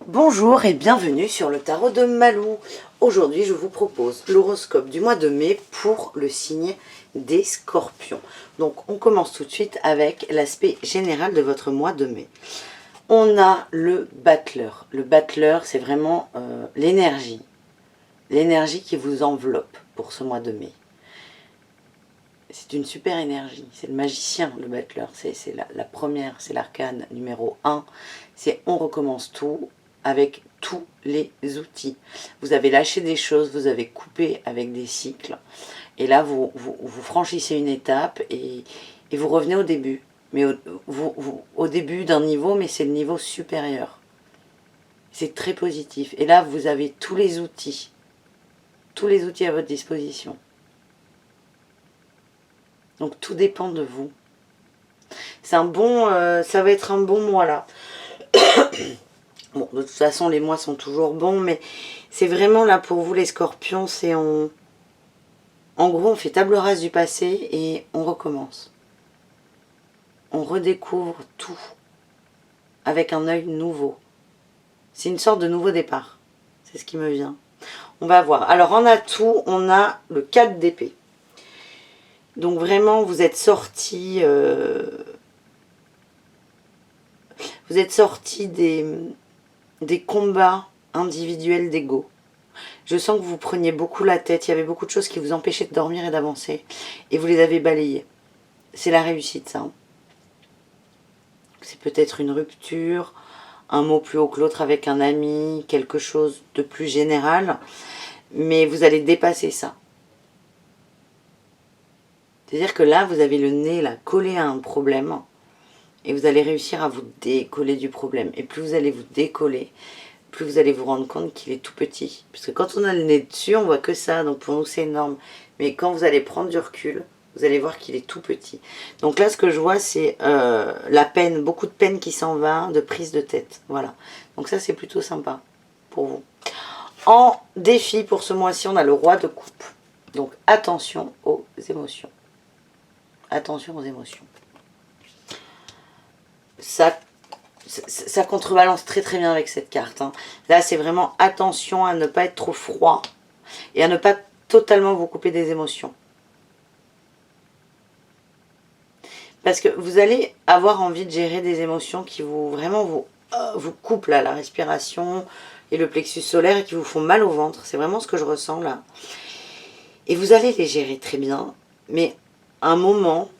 Bonjour et bienvenue sur le tarot de Malou. Aujourd'hui, je vous propose l'horoscope du mois de mai pour le signe des Scorpions. Donc, on commence tout de suite avec l'aspect général de votre mois de mai. On a le battleur. Le battleur, c'est vraiment l'énergie. L'énergie qui vous enveloppe pour ce mois de mai. C'est une super énergie. C'est le magicien, le battleur. C'est la première, c'est l'arcane numéro 1. C'est on recommence tout avec tous les outils. Vous avez lâché des choses, vous avez coupé avec des cycles. Et là, vous franchissez une étape et vous revenez au début. Mais au début d'un niveau, mais c'est le niveau supérieur. C'est très positif. Et là, vous avez tous les outils. Tous les outils à votre disposition. Donc tout dépend de vous. C'est un bon, ça va être un bon mois là. Bon, de toute façon, les mois sont toujours bons, mais c'est vraiment là pour vous les Scorpions, c'est en gros, on fait table rase du passé et on recommence. On redécouvre tout avec un œil nouveau. C'est une sorte de nouveau départ. C'est ce qui me vient. On va voir. Alors en atout, on a le 4 d'épée. Donc vraiment, vous êtes sortis des combats individuels d'ego. Je sens que vous preniez beaucoup la tête, il y avait beaucoup de choses qui vous empêchaient de dormir et d'avancer, et vous les avez balayées. C'est la réussite, ça. C'est peut-être une rupture, un mot plus haut que l'autre avec un ami, quelque chose de plus général, mais vous allez dépasser ça. C'est-à-dire que là, vous avez le nez là, collé à un problème, et vous allez réussir à vous décoller du problème. Et plus vous allez vous décoller, plus vous allez vous rendre compte qu'il est tout petit. Parce que quand on a le nez dessus, on voit que ça, donc pour nous c'est énorme. Mais quand vous allez prendre du recul, vous allez voir qu'il est tout petit. Donc là, ce que je vois, c'est la peine, beaucoup de peine qui s'en va, de prise de tête. Voilà. Donc ça, c'est plutôt sympa pour vous. En défi, pour ce mois-ci, on a le roi de coupe. Donc attention aux émotions. Attention aux émotions. Ça contrebalance très très bien avec cette carte. Hein. Là, c'est vraiment attention à ne pas être trop froid et à ne pas totalement vous couper des émotions. Parce que vous allez avoir envie de gérer des émotions qui vous vous coupent là, la respiration et le plexus solaire et qui vous font mal au ventre. C'est vraiment ce que je ressens là. Et vous allez les gérer très bien, mais à un moment,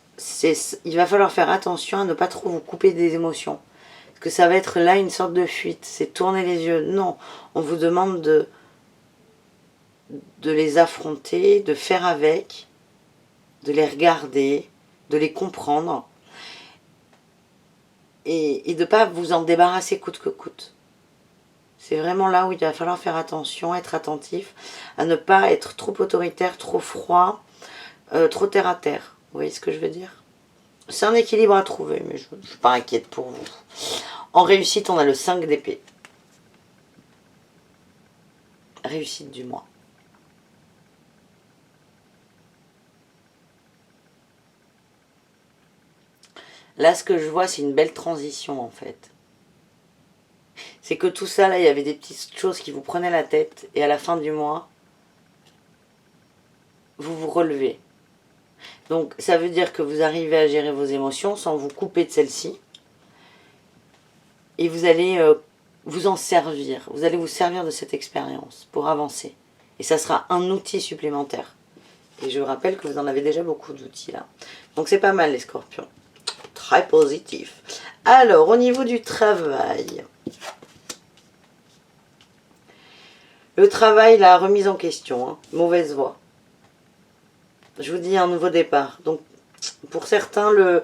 il va falloir faire attention à ne pas trop vous couper des émotions. Que ça va être là une sorte de fuite, c'est tourner les yeux. Non, on vous demande de les affronter, de faire avec, de les regarder, de les comprendre et de ne pas vous en débarrasser coûte que coûte. C'est vraiment là où il va falloir faire attention, être attentif, à ne pas être trop autoritaire, trop froid, trop terre à terre. Vous voyez ce que je veux dire? C'est un équilibre à trouver, mais je ne suis pas inquiète pour vous. En réussite, on a le 5 d'épée. Réussite du mois. Là, ce que je vois, c'est une belle transition, en fait. C'est que tout ça, là, il y avait des petites choses qui vous prenaient la tête, et à la fin du mois, vous vous relevez. Donc, ça veut dire que vous arrivez à gérer vos émotions sans vous couper de celles-ci. Et vous allez vous en servir. Vous allez vous servir de cette expérience pour avancer. Et ça sera un outil supplémentaire. Et je vous rappelle que vous en avez déjà beaucoup d'outils, là. Donc, c'est pas mal, les scorpions. Très positif. Alors, au niveau du travail. Le travail, la remise en question. Hein, mauvaise voie. Je vous dis un nouveau départ. Donc, pour certains, le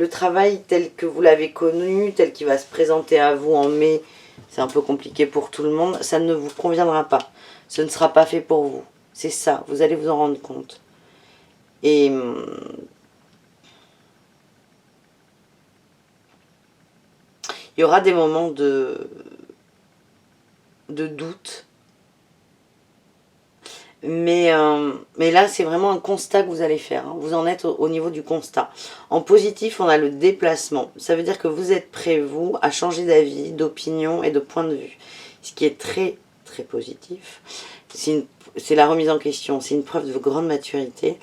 travail tel que vous l'avez connu, tel qu'il va se présenter à vous en mai, c'est un peu compliqué pour tout le monde, ça ne vous conviendra pas. Ce ne sera pas fait pour vous. C'est ça, vous allez vous en rendre compte. Et il y aura des moments de doute. Mais là, c'est vraiment un constat que vous allez faire. Hein. Vous en êtes au niveau du constat. En positif, on a le déplacement. Ça veut dire que vous êtes prêt, vous, à changer d'avis, d'opinion et de point de vue. Ce qui est très, très positif. C'est la remise en question. C'est une preuve de grande maturité.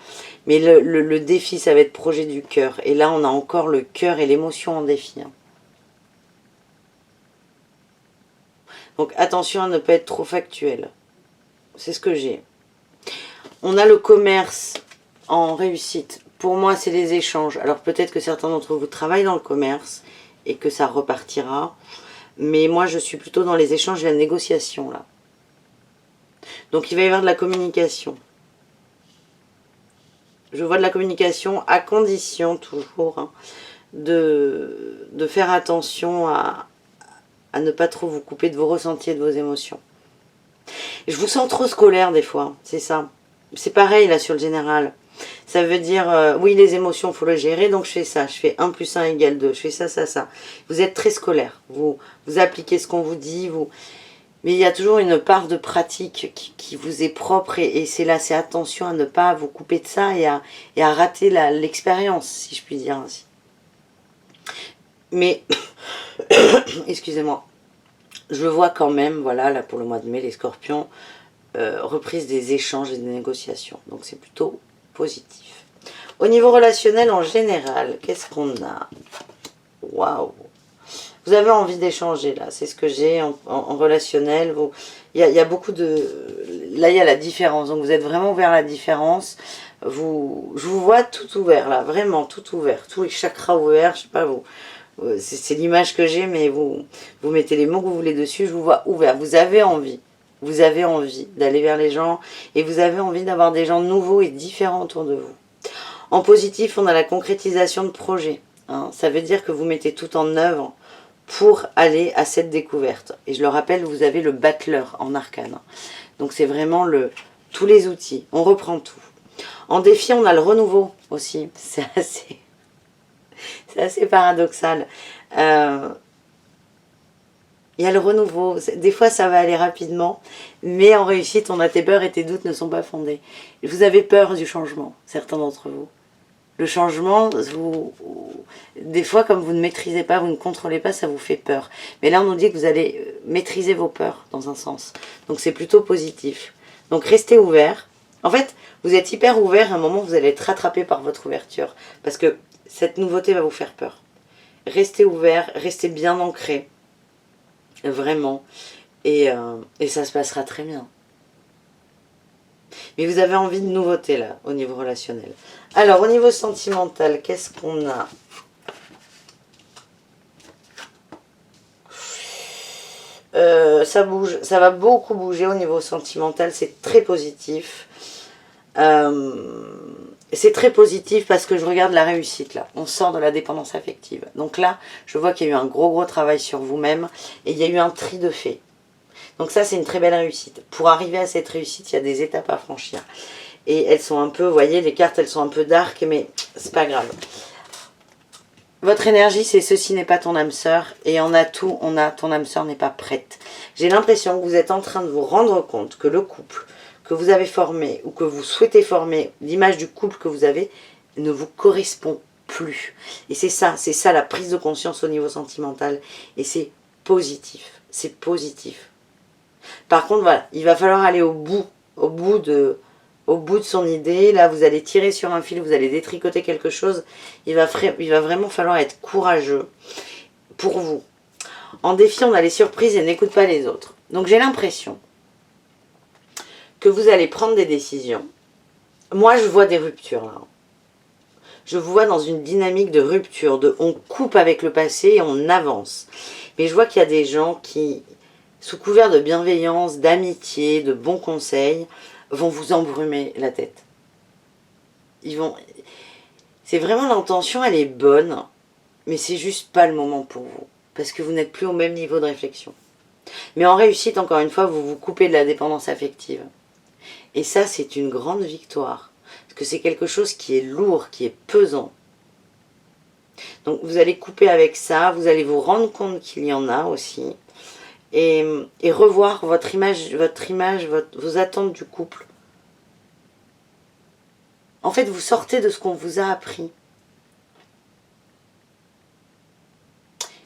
Mais le défi, ça va être projet du cœur. Et là, on a encore le cœur et l'émotion en défi. Hein. Donc, attention à ne pas être trop factuel. C'est ce que j'ai. On a le commerce en réussite. Pour moi, c'est les échanges. Alors peut-être que certains d'entre vous travaillent dans le commerce et que ça repartira. Mais moi, je suis plutôt dans les échanges et la négociation, là. Donc il va y avoir de la communication. Je vois de la communication à condition, toujours, hein, de faire attention à ne pas trop vous couper de vos ressentis et de vos émotions. Je vous sens trop scolaire des fois, c'est ça. C'est pareil là sur le général. Ça veut dire, oui les émotions, il faut le gérer, donc je fais ça. Je fais 1 + 1 = 2, je fais ça, ça, ça. Vous êtes très scolaire, vous appliquez ce qu'on vous dit, mais il y a toujours une part de pratique qui vous est propre et c'est là, c'est attention à ne pas vous couper de ça et à rater l'expérience, si je puis dire ainsi. Mais, excusez-moi, je vois quand même, voilà, là pour le mois de mai, les scorpions, reprise des échanges et des négociations. Donc c'est plutôt positif. Au niveau relationnel en général, qu'est-ce qu'on a? Waouh! Vous avez envie d'échanger là, c'est ce que j'ai en relationnel. Il y a beaucoup de... Là il y a la différence, donc vous êtes vraiment ouvert à la différence. Je vous vois tout ouvert là, vraiment tout ouvert. Tous les chakras ouverts, je sais pas vous. C'est l'image que j'ai, mais vous mettez les mots que vous voulez dessus, je vous vois ouvert. Vous avez envie d'aller vers les gens et vous avez envie d'avoir des gens nouveaux et différents autour de vous. En positif, on a la concrétisation de projets. Hein. Ça veut dire que vous mettez tout en œuvre pour aller à cette découverte. Et je le rappelle, vous avez le battleur en arcane. Donc c'est vraiment tous les outils. On reprend tout. En défi, on a le renouveau aussi. C'est assez paradoxal. Il y a le renouveau. Des fois, ça va aller rapidement. Mais en réussite, on a tes peurs et tes doutes ne sont pas fondés. Vous avez peur du changement, certains d'entre vous. Le changement, des fois, comme vous ne maîtrisez pas, vous ne contrôlez pas, ça vous fait peur. Mais là, on nous dit que vous allez maîtriser vos peurs, dans un sens. Donc, c'est plutôt positif. Donc, restez ouvert. En fait, vous êtes hyper ouvert. À un moment, vous allez être rattrapé par votre ouverture. Parce que cette nouveauté va vous faire peur. Restez ouvert, restez bien ancré. Vraiment. Et ça se passera très bien. Mais vous avez envie de nouveauté là, au niveau relationnel. Alors, au niveau sentimental, qu'est-ce qu'on a? Ça bouge, ça va beaucoup bouger au niveau sentimental, c'est très positif. C'est très positif parce que je regarde la réussite là. On sort de la dépendance affective. Donc là, je vois qu'il y a eu un gros travail sur vous-même et il y a eu un tri de fait. Donc ça, c'est une très belle réussite. Pour arriver à cette réussite, il y a des étapes à franchir. Et elles sont un peu, vous voyez, les cartes, elles sont un peu dark, mais c'est pas grave. Votre énergie, c'est ceci n'est pas ton âme sœur. Et on a tout, on a ton âme sœur n'est pas prête. J'ai l'impression que vous êtes en train de vous rendre compte que le couple que vous avez formé ou que vous souhaitez former, l'image du couple que vous avez, ne vous correspond plus. Et c'est ça la prise de conscience au niveau sentimental. Et c'est positif. C'est positif. Par contre, voilà, il va falloir aller au bout de son idée. Là, vous allez tirer sur un fil, vous allez détricoter quelque chose. Il va vraiment falloir être courageux pour vous. En défi, on a les surprises et n'écoute pas les autres. Donc, j'ai l'impression que vous allez prendre des décisions. Moi, je vois des ruptures, là. Je vous vois dans une dynamique de rupture, on coupe avec le passé et on avance. Mais je vois qu'il y a des gens qui, sous couvert de bienveillance, d'amitié, de bons conseils, vont vous embrumer la tête. C'est vraiment l'intention, elle est bonne, mais c'est juste pas le moment pour vous. Parce que vous n'êtes plus au même niveau de réflexion. Mais en réussite, encore une fois, vous vous coupez de la dépendance affective. Et ça, c'est une grande victoire. Parce que c'est quelque chose qui est lourd, qui est pesant. Donc vous allez couper avec ça, vous allez vous rendre compte qu'il y en a aussi. Et revoir votre image, vos attentes du couple En fait, vous sortez de ce qu'on vous a appris.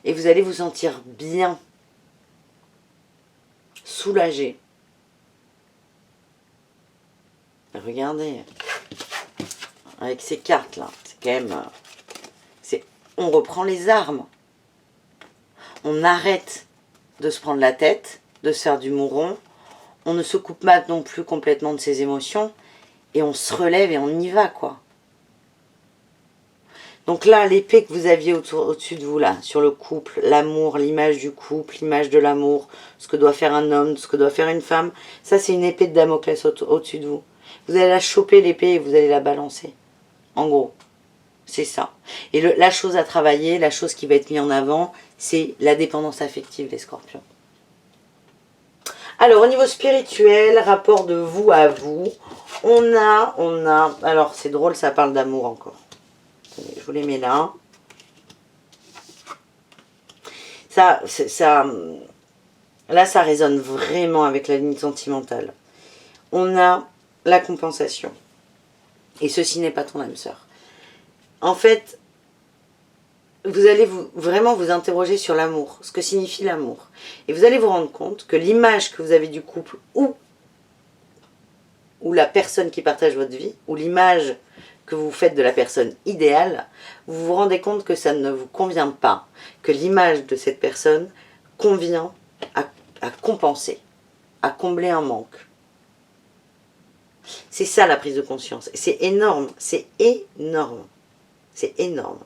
Et vous allez vous sentir bien, soulagé. Regardez, avec ces cartes-là, c'est quand même... on reprend les armes. On arrête de se prendre la tête, de se faire du mouron. On ne se coupe pas non plus complètement de ses émotions. Et on se relève et on y va, quoi. Donc là, l'épée que vous aviez au-dessus de vous, là, sur le couple, l'amour, l'image du couple, l'image de l'amour, ce que doit faire un homme, ce que doit faire une femme, ça, c'est une épée de Damoclès au-dessus de vous. Vous allez la choper, l'épée, et vous allez la balancer. En gros, c'est ça. Et la chose à travailler, la chose qui va être mise en avant, c'est la dépendance affective, les scorpions. Alors, au niveau spirituel, rapport de vous à vous, on a, alors c'est drôle, ça parle d'amour encore. Attendez, je vous les mets là. Là, ça résonne vraiment avec la ligne sentimentale. On a la compensation. Et ceci n'est pas ton âme sœur. En fait, vous allez vraiment vous interroger sur l'amour, ce que signifie l'amour. Et vous allez vous rendre compte que l'image que vous avez du couple ou la personne qui partage votre vie, ou l'image que vous faites de la personne idéale, vous vous rendez compte que ça ne vous convient pas, que l'image de cette personne convient à compenser, à combler un manque. C'est ça la prise de conscience. C'est énorme, c'est énorme. C'est énorme.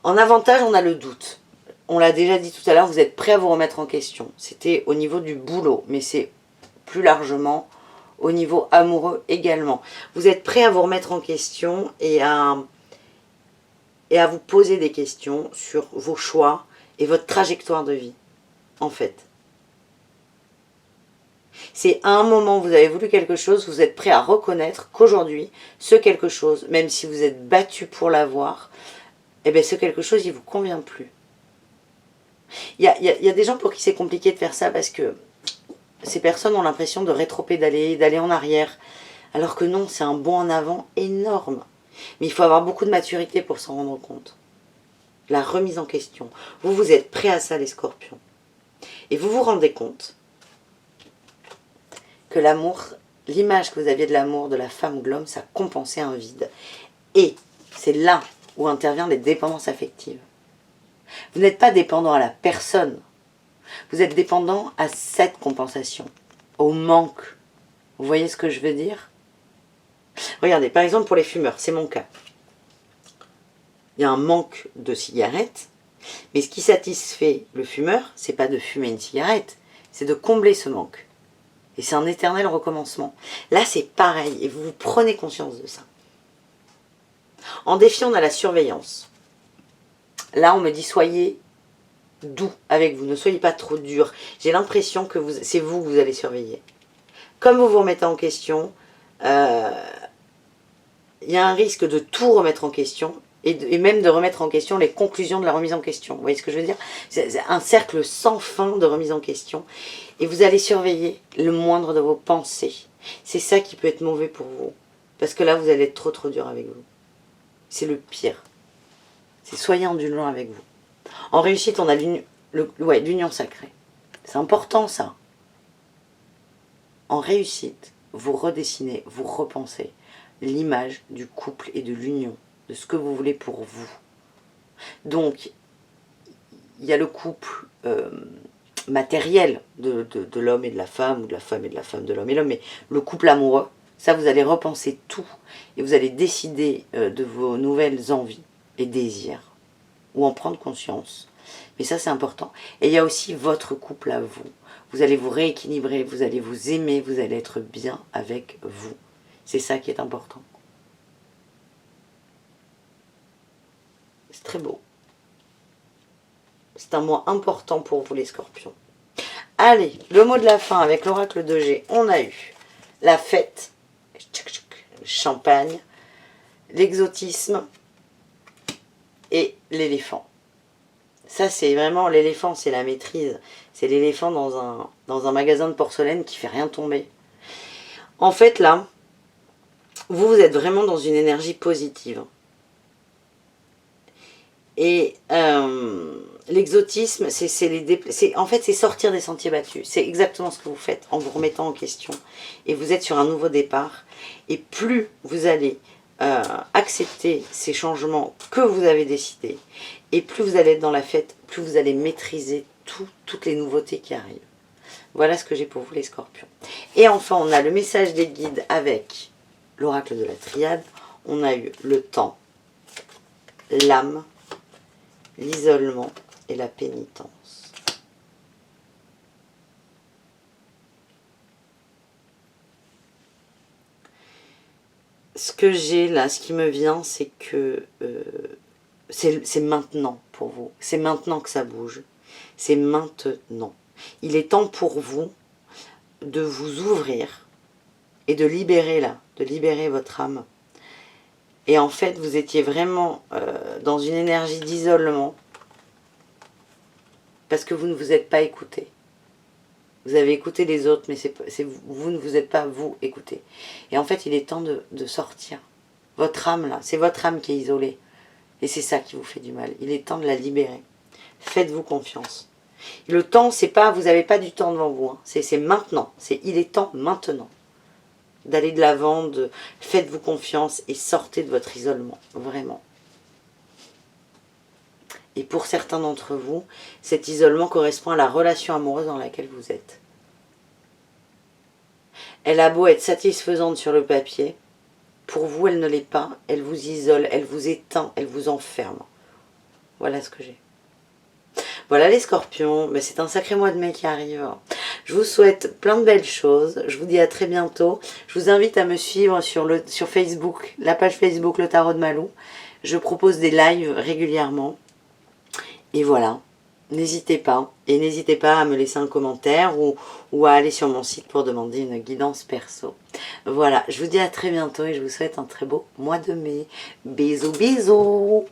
En avantage, on a le doute. On l'a déjà dit tout à l'heure, vous êtes prêt à vous remettre en question. C'était au niveau du boulot, mais c'est plus largement au niveau amoureux également. Vous êtes prêt à vous remettre en question et à vous poser des questions sur vos choix et votre trajectoire de vie, en fait. C'est à un moment où vous avez voulu quelque chose, vous êtes prêt à reconnaître qu'aujourd'hui, ce quelque chose, même si vous êtes battu pour l'avoir, eh bien ce quelque chose, il ne vous convient plus. Il y a des gens pour qui c'est compliqué de faire ça parce que ces personnes ont l'impression de rétropédaler, d'aller en arrière, alors que non, c'est un bond en avant énorme. Mais il faut avoir beaucoup de maturité pour s'en rendre compte. La remise en question. Vous êtes prêts à ça, les scorpions. Et vous vous rendez compte que l'amour, l'image que vous aviez de l'amour, de la femme ou de l'homme, ça compensait un vide. Et c'est là où interviennent les dépendances affectives. Vous n'êtes pas dépendant à la personne. Vous êtes dépendant à cette compensation, au manque. Vous voyez ce que je veux dire? Regardez, par exemple pour les fumeurs, c'est mon cas. Il y a un manque de cigarettes, mais ce qui satisfait le fumeur, c'est pas de fumer une cigarette, c'est de combler ce manque. Et c'est un éternel recommencement. Là, c'est pareil, et vous prenez conscience de ça. En défi, on a la surveillance. Là, on me dit, soyez doux avec vous, ne soyez pas trop dur. J'ai l'impression que c'est vous que vous allez surveiller. Comme vous vous remettez en question, il y a un risque de tout remettre en question, et même de remettre en question les conclusions de la remise en question. Vous voyez ce que je veux dire? C'est un cercle sans fin de remise en question. Et vous allez surveiller le moindre de vos pensées. C'est ça qui peut être mauvais pour vous. Parce que là, vous allez être trop dur avec vous. C'est le pire. C'est soyez indulgent avec vous. En réussite, on a l'union sacrée. C'est important, ça. En réussite, vous redessinez, vous repensez l'image du couple et de l'union, de ce que vous voulez pour vous. Donc, il y a le couple matériel de l'homme et de la femme, ou de la femme et de la femme, de l'homme et l'homme, mais le couple amoureux, ça vous allez repenser tout, et vous allez décider de vos nouvelles envies et désirs, ou en prendre conscience. Mais ça, c'est important. Et il y a aussi votre couple à vous. Vous allez vous rééquilibrer, vous allez vous aimer, vous allez être bien avec vous. C'est ça qui est important. C'est très beau. C'est un mois important pour vous, les scorpions. Allez, le mot de la fin avec l'oracle de G. On a eu la fête, le champagne, l'exotisme et l'éléphant. Ça, c'est vraiment l'éléphant, c'est la maîtrise. C'est l'éléphant dans un magasin de porcelaine qui fait rien tomber. En fait, là, vous êtes vraiment dans une énergie positive. Et l'exotisme, en fait, c'est sortir des sentiers battus. C'est exactement ce que vous faites en vous remettant en question. Et vous êtes sur un nouveau départ. Et plus vous allez accepter ces changements que vous avez décidés, et plus vous allez être dans la fête, plus vous allez maîtriser toutes les nouveautés qui arrivent. Voilà ce que j'ai pour vous les scorpions. Et enfin, on a le message des guides avec l'oracle de la triade. On a eu le temps, l'âme, l'isolement et la pénitence. Ce que j'ai là, ce qui me vient, c'est que c'est maintenant pour vous. C'est maintenant que ça bouge. C'est maintenant. Il est temps pour vous de vous ouvrir et de libérer là, de libérer votre âme. Et en fait, vous étiez vraiment dans une énergie d'isolement parce que vous ne vous êtes pas écouté. Vous avez écouté les autres, mais vous ne vous êtes pas vous écouté. Et en fait, il est temps de sortir. Votre âme là, c'est votre âme qui est isolée. Et c'est ça qui vous fait du mal. Il est temps de la libérer. Faites-vous confiance. Le temps, c'est pas, vous n'avez pas du temps devant vous. Hein. C'est maintenant. Il est temps maintenant d'aller de l'avant. Faites-vous confiance et sortez de votre isolement. Vraiment. Et pour certains d'entre vous, cet isolement correspond à la relation amoureuse dans laquelle vous êtes. Elle a beau être satisfaisante sur le papier, pour vous, elle ne l'est pas. Elle vous isole, elle vous éteint, elle vous enferme. Voilà ce que j'ai. Voilà les scorpions, mais c'est un sacré mois de mai qui arrive. Je vous souhaite plein de belles choses. Je vous dis à très bientôt. Je vous invite à me suivre sur Facebook, la page Facebook Le Tarot de Malou. Je propose des lives régulièrement. Et voilà, n'hésitez pas. Et n'hésitez pas à me laisser un commentaire ou à aller sur mon site pour demander une guidance perso. Voilà, je vous dis à très bientôt et je vous souhaite un très beau mois de mai. Bisous, bisous!